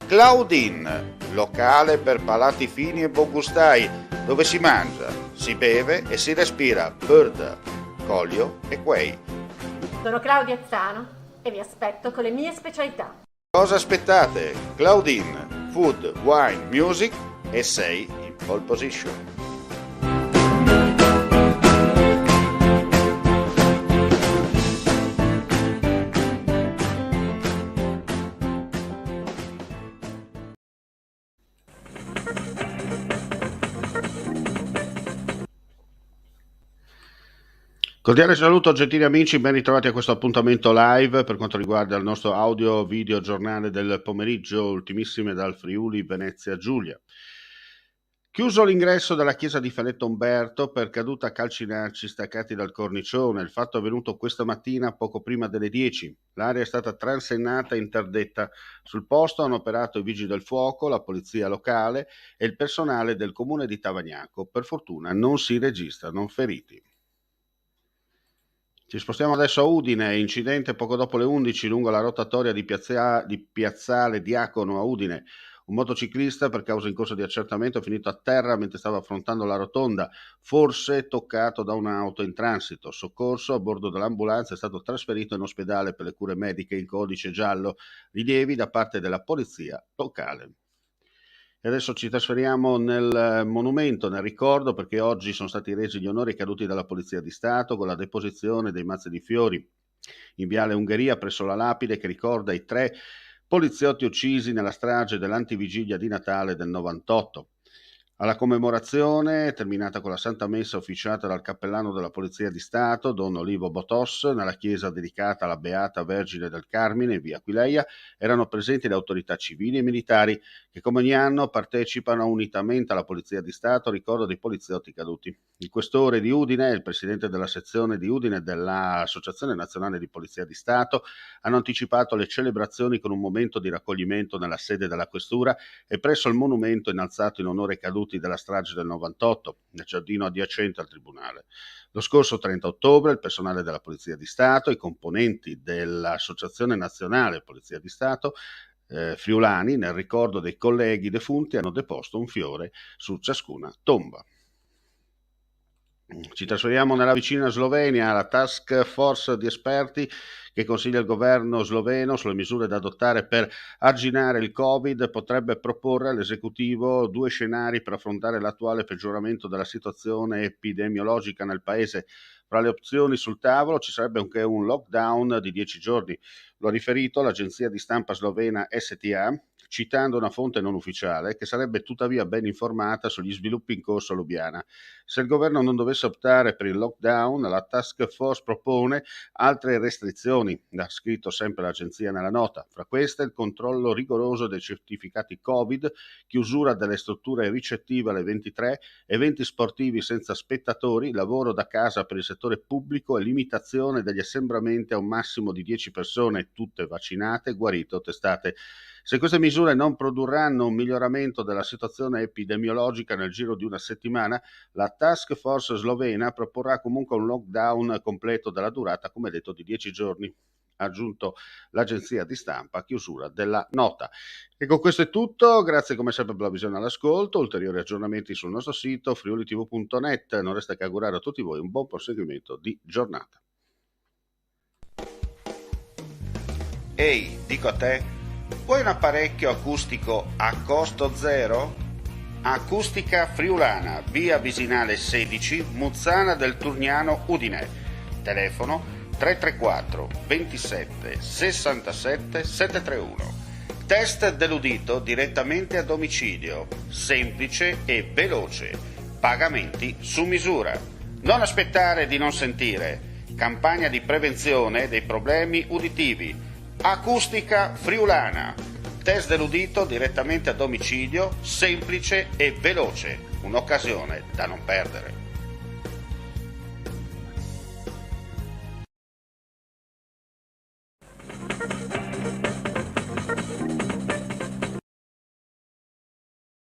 Claudine, locale per palati fini e buongustai, dove si mangia, si beve e si respira bird, Collio e Quay. Sono Claudia Zano e vi aspetto con le mie specialità. Cosa aspettate? Claudine, food, wine, music e sei in pole position. Cordiale saluto gentili amici, ben ritrovati a questo appuntamento live per quanto riguarda il nostro audio video giornale del pomeriggio, ultimissime dal Friuli Venezia Giulia. Chiuso l'ingresso della chiesa di Faletto Umberto per caduta calcinacci staccati dal cornicione, il fatto è avvenuto questa mattina poco prima delle 10. L'area è stata transennata e interdetta. Sul posto hanno operato i vigili del fuoco, la polizia locale e il personale del comune di Tavagnaco. Per fortuna non si registrano feriti. Ci spostiamo adesso a Udine, incidente poco dopo le 11 lungo la rotatoria di Piazzale Diacono a Udine. Un motociclista per causa in corso di accertamento è finito a terra mentre stava affrontando la rotonda, forse toccato da un'auto in transito. Soccorso a bordo dell'ambulanza è stato trasferito in ospedale per le cure mediche in codice giallo, rilievi da parte della polizia locale. E adesso ci trasferiamo nel monumento, nel ricordo, perché oggi sono stati resi gli onori caduti dalla Polizia di Stato con la deposizione dei mazzi di fiori in Viale Ungheria presso la lapide che ricorda i 3 poliziotti uccisi nella strage dell'antivigilia di Natale del 98. Alla commemorazione, terminata con la Santa Messa officiata dal cappellano della Polizia di Stato, Don Olivo Botos, nella chiesa dedicata alla Beata Vergine del Carmine, in via Aquileia, erano presenti le autorità civili e militari che come ogni anno partecipano unitamente alla Polizia di Stato al ricordo dei poliziotti caduti. Il questore di Udine e il presidente della sezione di Udine dell'Associazione Nazionale di Polizia di Stato hanno anticipato le celebrazioni con un momento di raccoglimento nella sede della questura e presso il monumento innalzato in onore ai caduti della strage del 98, nel giardino adiacente al tribunale. Lo scorso 30 ottobre il personale della Polizia di Stato, i componenti dell'Associazione Nazionale Polizia di Stato friulani, nel ricordo dei colleghi defunti, hanno deposto un fiore su ciascuna tomba. Ci trasferiamo nella vicina Slovenia. La task force di esperti che consiglia il governo sloveno sulle misure da adottare per arginare il Covid potrebbe proporre all'esecutivo 2 scenari per affrontare l'attuale peggioramento della situazione epidemiologica nel paese. Fra le opzioni sul tavolo ci sarebbe anche un lockdown di 10 giorni. Lo ha riferito l'agenzia di stampa slovena STA, citando una fonte non ufficiale che sarebbe tuttavia ben informata sugli sviluppi in corso a Lubiana. Se il governo non dovesse optare per il lockdown, la task force propone altre restrizioni, ha scritto sempre l'agenzia nella nota. Fra queste il controllo rigoroso dei certificati Covid, chiusura delle strutture ricettive alle 23, eventi sportivi senza spettatori, lavoro da casa per il settore pubblico e limitazione degli assembramenti a un massimo di 10 persone, tutte vaccinate, guarite o testate. Se queste misure non produrranno un miglioramento della situazione epidemiologica nel giro di una settimana, la task force slovena proporrà comunque un lockdown completo della durata, come detto, di 10 giorni, ha aggiunto l'agenzia di stampa a chiusura della nota. E con questo è tutto, grazie come sempre per la visione all'ascolto, ulteriori aggiornamenti sul nostro sito friulitv.net, non resta che augurare a tutti voi un buon proseguimento di giornata. Ehi, dico a te, vuoi un apparecchio acustico a costo zero? Acustica Friulana, via Visinale 16, Muzzana del Turniano, Udine. Telefono 334 27 67 731. Test dell'udito direttamente a domicilio, semplice e veloce. Pagamenti su misura. Non aspettare di non sentire. Campagna di prevenzione dei problemi uditivi. Acustica Friulana. Test dell'udito direttamente a domicilio, semplice e veloce. Un'occasione da non perdere.